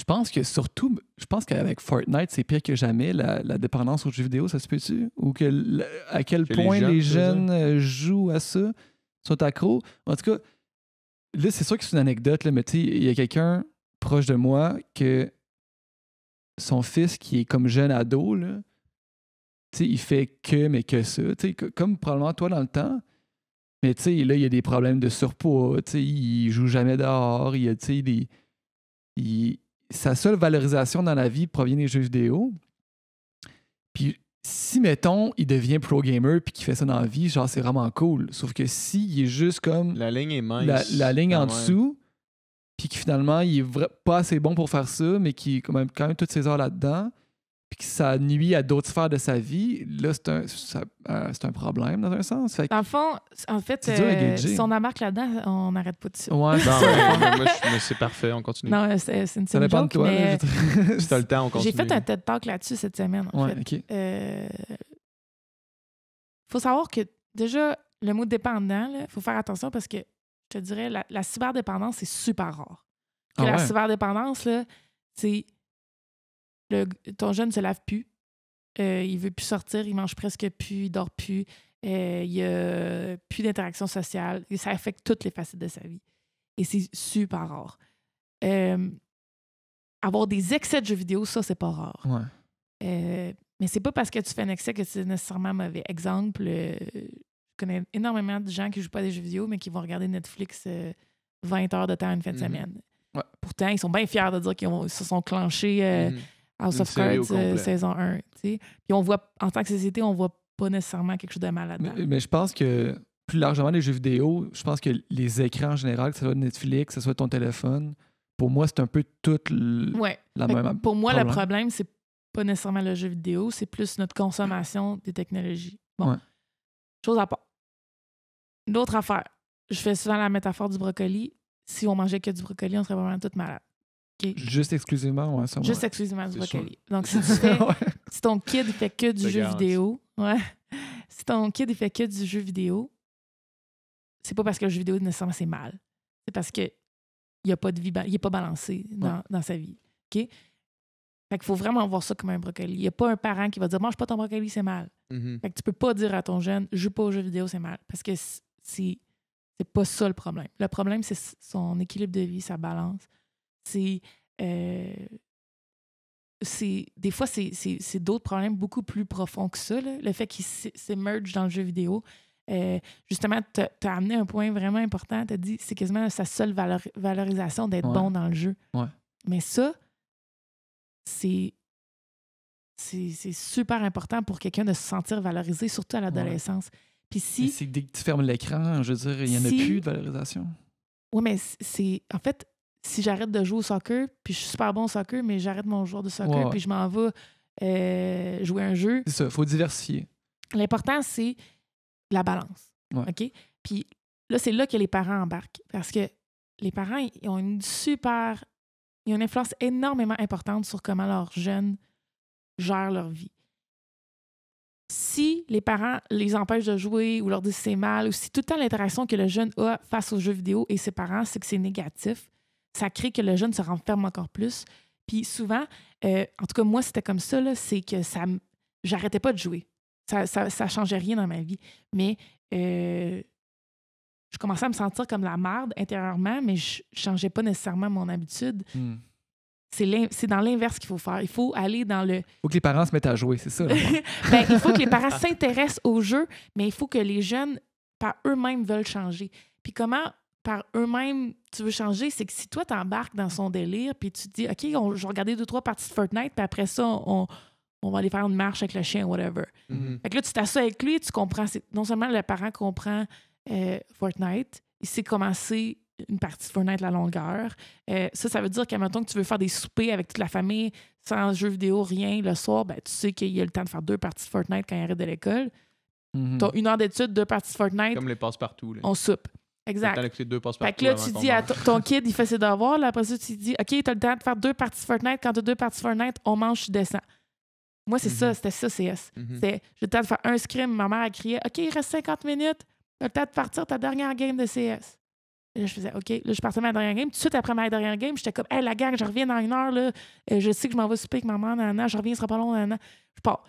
je pense qu'avec Fortnite, c'est pire que jamais, la dépendance aux jeux vidéo, ça se peut-tu? Ou à quel point les jeunes jouent à ça, sont accros. En tout cas, là, c'est sûr que c'est une anecdote, là, mais tu sais, il y a quelqu'un proche de moi que son fils, qui est comme jeune ado, là, tu sais, il fait que ça. Tu sais, comme probablement toi dans le temps. Mais tu sais, là, il y a des problèmes de surpoids. Tu sais, il joue jamais dehors. Il y a, tu sais, sa seule valorisation dans la vie provient des jeux vidéo. Puis si, mettons, il devient pro-gamer puis qu'il fait ça dans la vie, genre, c'est vraiment cool. Sauf que s'il est juste comme... La ligne est mince. La ligne en dessous, puis que finalement, il est pas assez bon pour faire ça, mais qu'il est quand même toutes ses heures là-dedans, puis que ça nuit à d'autres sphères de sa vie, là, c'est un problème dans un sens. Fait que, dans le fond, en fait, si on embarque là-dedans, on n'arrête pas de suite. Ouais, mais c'est parfait, on continue. Non, c'est une ça dépend joke, de toi. mais Si t'as le temps, on continue. j'ai fait un TED Talk là-dessus cette semaine. En fait. OK. Faut savoir que déjà, le mot dépendant, il faut faire attention parce que je te dirais, la cyberdépendance, c'est super rare. La cyberdépendance, là, c'est ton jeune ne se lave plus, il veut plus sortir, il mange presque plus, il dort plus, il y a plus d'interaction sociale. Et ça affecte toutes les facettes de sa vie. Et c'est super rare. Avoir des excès de jeux vidéo, ça, c'est pas rare. Ouais. Mais c'est pas parce que tu fais un excès que c'est nécessairement mauvais. Exemple, je connais énormément de gens qui jouent pas à des jeux vidéo, mais qui vont regarder Netflix 20 heures de temps une fin de semaine. Ouais. Pourtant, ils sont bien fiers de dire qu'ils se sont clenchés House of Cards saison 1. Puis on voit, en tant que société, on voit pas nécessairement quelque chose de mal là-dedans. Mais je pense que plus largement les jeux vidéo, je pense que les écrans en général, que ce soit Netflix, que ce soit ton téléphone, pour moi, c'est un peu toute la même. Pour moi, le problème, c'est pas nécessairement le jeu vidéo, c'est plus notre consommation des technologies. Bon. Chose à part. D'autres affaires. Je fais souvent la métaphore du brocoli. Si on mangeait que du brocoli, on serait vraiment tous malades. Okay? Juste exclusivement, ouais, ça. Juste exclusivement du brocoli. Donc, si tu fais... si ton kid fait que du jeu vidéo... Si ton kid fait que du jeu vidéo, c'est pas parce que le jeu vidéo, nécessairement, c'est mal. C'est parce que il a pas de vie... il n'est pas balancé dans sa vie. OK? Fait qu'il faut vraiment voir ça comme un brocoli. Il n'y a pas un parent qui va dire « Mange pas ton brocoli, c'est mal. Fait que tu peux pas dire à ton jeune « Joue pas aux jeux vidéo, c'est mal. » Parce que c'est pas ça le problème. Le problème, c'est son équilibre de vie, sa balance. Des fois, c'est d'autres problèmes beaucoup plus profonds que ça. Là. Le fait qu'il s'émerge dans le jeu vidéo. Justement, t'as amené un point vraiment important. T'as dit c'est quasiment sa seule valorisation d'être bon dans le jeu. Ouais. Mais ça, c'est super important pour quelqu'un de se sentir valorisé, surtout à l'adolescence. Puis si... C'est dès que tu fermes l'écran, je veux dire, il n'y en a plus de valorisation. Oui, mais c'est... En fait, si j'arrête de jouer au soccer, puis je suis super bon au soccer, mais j'arrête mon joueur de soccer, puis je m'en vais jouer un jeu... C'est ça, il faut diversifier. L'important, c'est la balance. Ouais. OK? Puis là, c'est là que les parents embarquent. Parce que les parents, ils ont une influence énormément importante sur comment leurs jeunes gèrent leur vie. Si les parents les empêchent de jouer ou leur disent c'est mal, ou si tout le temps l'interaction que le jeune a face aux jeux vidéo et ses parents, c'est que c'est négatif, ça crée que le jeune se renferme encore plus. Puis souvent, en tout cas, moi, c'était comme ça, là, c'est que j'arrêtais pas de jouer. Ça changeait rien dans ma vie. Mais je commençais à me sentir comme la merde intérieurement, mais je changeais pas nécessairement mon habitude. C'est dans l'inverse qu'il faut faire. Il faut aller dans le... Il faut que les parents se mettent à jouer, c'est ça. Il faut que les parents s'intéressent au jeu, mais il faut que les jeunes, par eux-mêmes, veulent changer. Puis comment, par eux-mêmes, tu veux changer? C'est que si toi, t'embarques dans son délire, puis tu te dis, OK, je vais regarder 2-3 parties de Fortnite, puis après ça, on va aller faire une marche avec le chien, whatever. Fait que là, tu t'assois avec lui, tu comprends. Non seulement le parent comprend Fortnite, il sait commencer une partie de Fortnite à la longueur. Ça veut dire qu'à mettons que tu veux faire des soupers avec toute la famille, sans jeux vidéo, rien, le soir, ben, tu sais qu'il y a le temps de faire 2 parties de Fortnite quand il arrête de l'école. T'as 1 heure d'études, 2 parties de Fortnite. Comme les passe-partout. Là. On soupe. Exact. Fait 2 passe-partout. Fait que là, tu dis à ton kid, il fait ses devoirs. Là, après ça, tu dis, OK, t'as le temps de faire 2 parties de Fortnite. Quand t'as 2 parties de Fortnite, on mange, tu descends. Moi, c'est ça, c'était ça, CS. J'ai le temps de faire un scrim. Ma mère a crié, OK, il reste 50 minutes. T'as le temps de partir ta dernière game de CS. Là, je faisais OK. Là, je partais ma dernière game. Tout de suite après ma dernière game, j'étais comme, hey, la gang, je reviens dans 1 heure. Là. Je sais que je m'en vais souper avec ma mère, nanana. Je reviens, ce sera pas long, nanana. Je pars.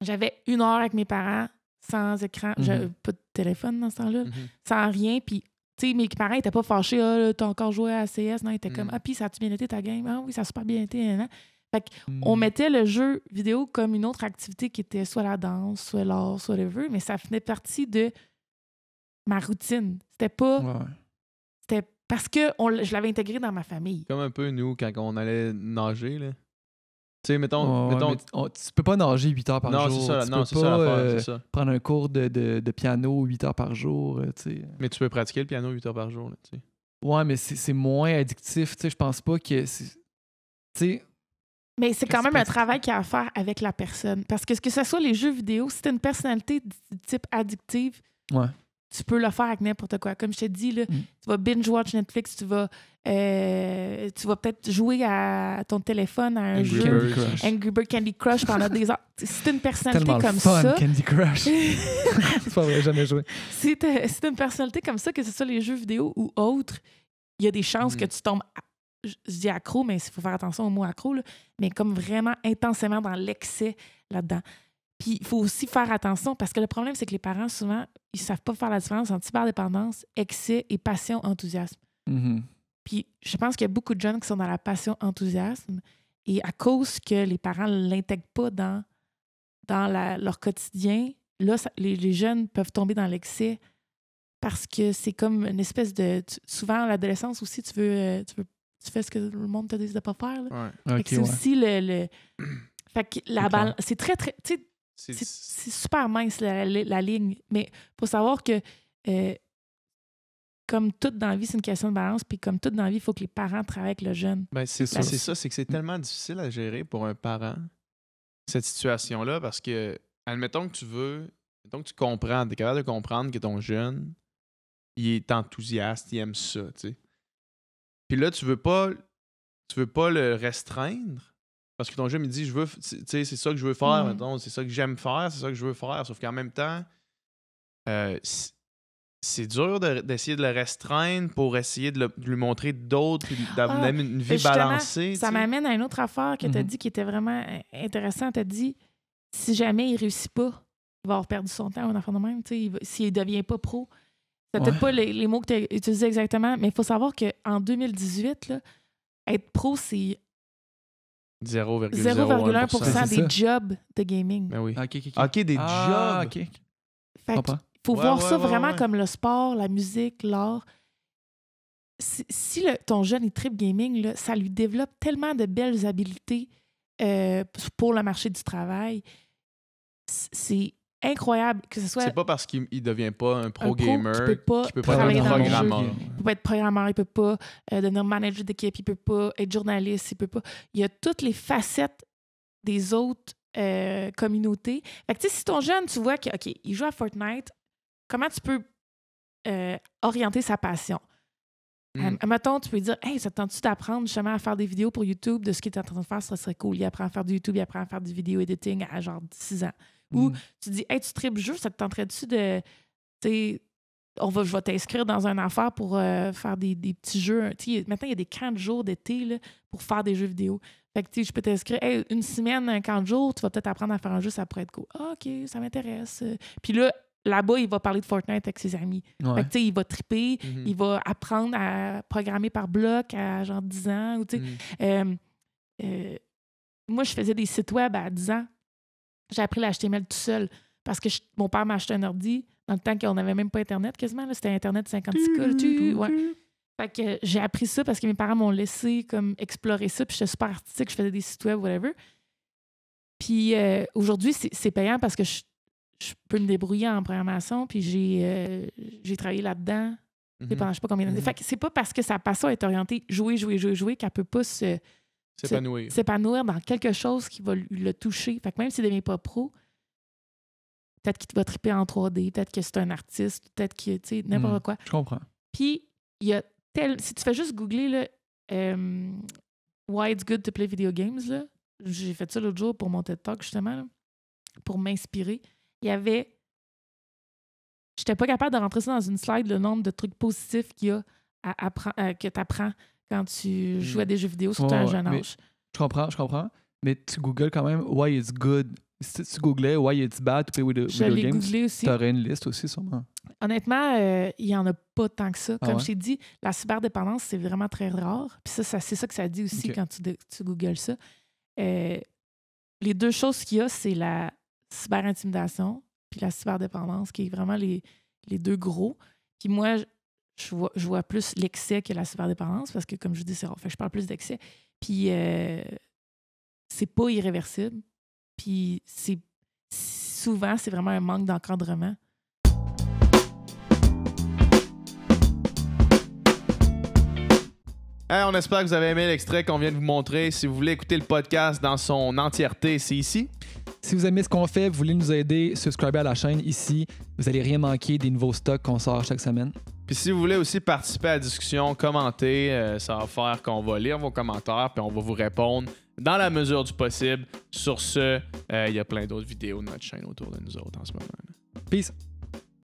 J'avais 1 heure avec mes parents, sans écran. J'avais pas de téléphone dans ce temps-là, sans rien. Puis, tu sais, mes parents étaient pas fâchés. Ah, là, t'as encore joué à CS. Non, ils étaient comme, ah, puis ça a-tu bien été ta game? Ah, oui, ça a super bien été. Nanana. Fait qu'on mettait le jeu vidéo comme une autre activité qui était soit la danse, soit l'art, soit whatever, mais ça faisait partie de ma routine. C'était pas... Ouais. C'était parce que je l'avais intégré dans ma famille. Comme un peu, nous, quand on allait nager, là. Tu sais, mettons... Tu peux pas nager 8 heures par jour. C'est ça, tu non, peux c'est pas ça l'affaire, c'est ça. prendre un cours de piano 8 heures par jour. Tu sais. Mais tu peux pratiquer le piano 8 heures par jour, là, tu sais. Ouais, mais c'est moins addictif. Tu sais, je pense pas que... Tu sais... Mais c'est quand même un travail qu'il y a à faire avec la personne. Parce que ce soit les jeux vidéo, si tu as une personnalité du type addictive, tu peux le faire avec n'importe quoi. Comme je t'ai dit, là, tu vas binge-watch Netflix, tu vas peut-être jouer à ton téléphone à un jeu. Angry Bird Candy Crush pendant des heures. Si tu as une personnalité tellement comme fun, ça... Candy Crush. C'est pas vrai, jamais joué. Si tu as une personnalité comme ça, que ce soit les jeux vidéo ou autres, il y a des chances que tu tombes... Je dis accro, mais il faut faire attention au mot accro, là, mais comme vraiment intensément dans l'excès là-dedans. Puis il faut aussi faire attention parce que le problème, c'est que les parents, souvent, ils ne savent pas faire la différence entre cyberdépendance, excès et passion, enthousiasme. Puis je pense qu'il y a beaucoup de jeunes qui sont dans la passion, enthousiasme et à cause que les parents ne l'intègrent pas dans leur quotidien, là, les jeunes peuvent tomber dans l'excès parce que c'est comme une espèce de... souvent, à l'adolescence aussi, tu fais ce que le monde te dit de pas faire. Là. Ouais. C'est aussi le... Fait que la balle, c'est très, très... Tu sais, c'est super mince, la ligne. Mais il faut savoir que comme tout dans la vie, c'est une question de balance. Puis comme tout dans la vie, il faut que les parents travaillent avec le jeune. Ben, c'est ça, c'est que c'est tellement difficile à gérer pour un parent, cette situation-là, parce que, admettons que tu comprends, tu es capable de comprendre que ton jeune, il est enthousiaste, il aime ça, tu sais. Puis là, tu veux pas le restreindre parce que ton jeu me dit c'est ça que je veux faire, mettons, c'est ça que j'aime faire, c'est ça que je veux faire. Sauf qu'en même temps, c'est dur d'essayer de le restreindre pour essayer de lui montrer d'autres, d'avoir une vie balancée. Ça m'amène à une autre affaire que tu as dit qui était vraiment intéressante. Tu as dit si jamais il réussit pas, il va avoir perdu son temps, un enfant de même. S'il ne devient pas pro. C'est peut-être pas les mots que tu as utilisés exactement, mais il faut savoir qu'en 2018, là, être pro, c'est 0,1% des jobs de gaming. Ben oui. OK, des jobs. OK. Fait qu'il faut voir ça vraiment comme le sport, la musique, l'art. Si ton jeune est trip gaming, là, ça lui développe tellement de belles habiletés pour le marché du travail. C'est incroyable que ce soit... C'est pas parce qu'il devient pas un pro-gamer qu'il peut pas travailler être programmeur. Il peut pas être programmeur, il peut pas devenir manager d'équipe, il peut pas être journaliste, il peut pas... Il y a toutes les facettes des autres communautés. Fait que tu sais, si ton jeune, tu vois qu'il joue à Fortnite, comment tu peux orienter sa passion? Mettons, tu peux lui dire « Hey, ça te tente-tu d'apprendre justement à faire des vidéos pour YouTube de ce qu'il est en train de faire? Ça serait cool. » Il apprend à faire du YouTube, il apprend à faire du vidéo editing à genre 6 ans. Ou tu dis, hey, tu tripes jeu, ça te tenterait-tu de. Je vais t'inscrire dans une affaire pour faire des petits jeux. Maintenant, il y a des camps de jours d'été là, pour faire des jeux vidéo. Fait que je peux t'inscrire, hey, une semaine, un camp de jours, tu vas peut-être apprendre à faire un jeu, ça pourrait être cool. Ah, OK, ça m'intéresse. Puis là-bas, il va parler de Fortnite avec ses amis. Fait que, il va triper, il va apprendre à programmer par bloc à genre 10 ans. Ou, moi, je faisais des sites web à 10 ans. J'ai appris l'HTML tout seul parce que mon père m'a acheté un ordi dans le temps qu'on n'avait même pas Internet quasiment. Là, c'était Internet 56K. Ouais. Fait que j'ai appris ça parce que mes parents m'ont laissé comme explorer ça. Puis j'étais super artistique, je faisais des sites web, whatever. Puis aujourd'hui, c'est payant parce que je peux me débrouiller en programmation. Puis j'ai travaillé là-dedans pendant je sais pas combien d'années. Fait que c'est pas parce que sa passion est orientée jouer qu'elle peut pas s'épanouir dans quelque chose qui va le toucher. Fait que même s'il ne devient pas pro, peut-être qu'il va triper en 3D, peut-être que c'est un artiste, peut-être que, tu sais, n'importe quoi. Je comprends. Puis, il y a si tu fais juste googler, là, Why it's good to play video games, là, j'ai fait ça l'autre jour pour mon TED Talk, justement, là, pour m'inspirer. Il y avait j'étais pas capable de rentrer ça dans une slide, le nombre de trucs positifs qu'il y a que tu apprends quand tu joues à des jeux vidéo, surtout à un jeune âge. Je comprends. Mais tu googles quand même « Why it's good ». Si tu googlais « Why it's bad to play with video games », tu aurais une liste aussi, sûrement. Honnêtement, il n'y en a pas tant que ça. Comme je t'ai dit, la cyberdépendance, c'est vraiment très rare. Puis ça, c'est ça que ça dit aussi quand tu googles ça. Les deux choses qu'il y a, c'est la cyberintimidation puis la cyberdépendance, qui est vraiment les deux gros. Puis moi, je vois plus l'excès que la cyberdépendance, parce que, comme je vous dis, c'est rare. Fait que je parle plus d'excès. Puis c'est pas irréversible. Puis souvent, c'est vraiment un manque d'encadrement. On espère que vous avez aimé l'extrait qu'on vient de vous montrer. Si vous voulez écouter le podcast dans son entièreté, c'est ici. Si vous aimez ce qu'on fait, vous voulez nous aider, subscribez à la chaîne ici. Vous n'allez rien manquer des nouveaux stocks qu'on sort chaque semaine. Puis si vous voulez aussi participer à la discussion, commenter, ça va faire qu'on va lire vos commentaires puis on va vous répondre dans la mesure du possible. Sur ce, il y a plein d'autres vidéos de notre chaîne autour de nous autres en ce moment. Peace!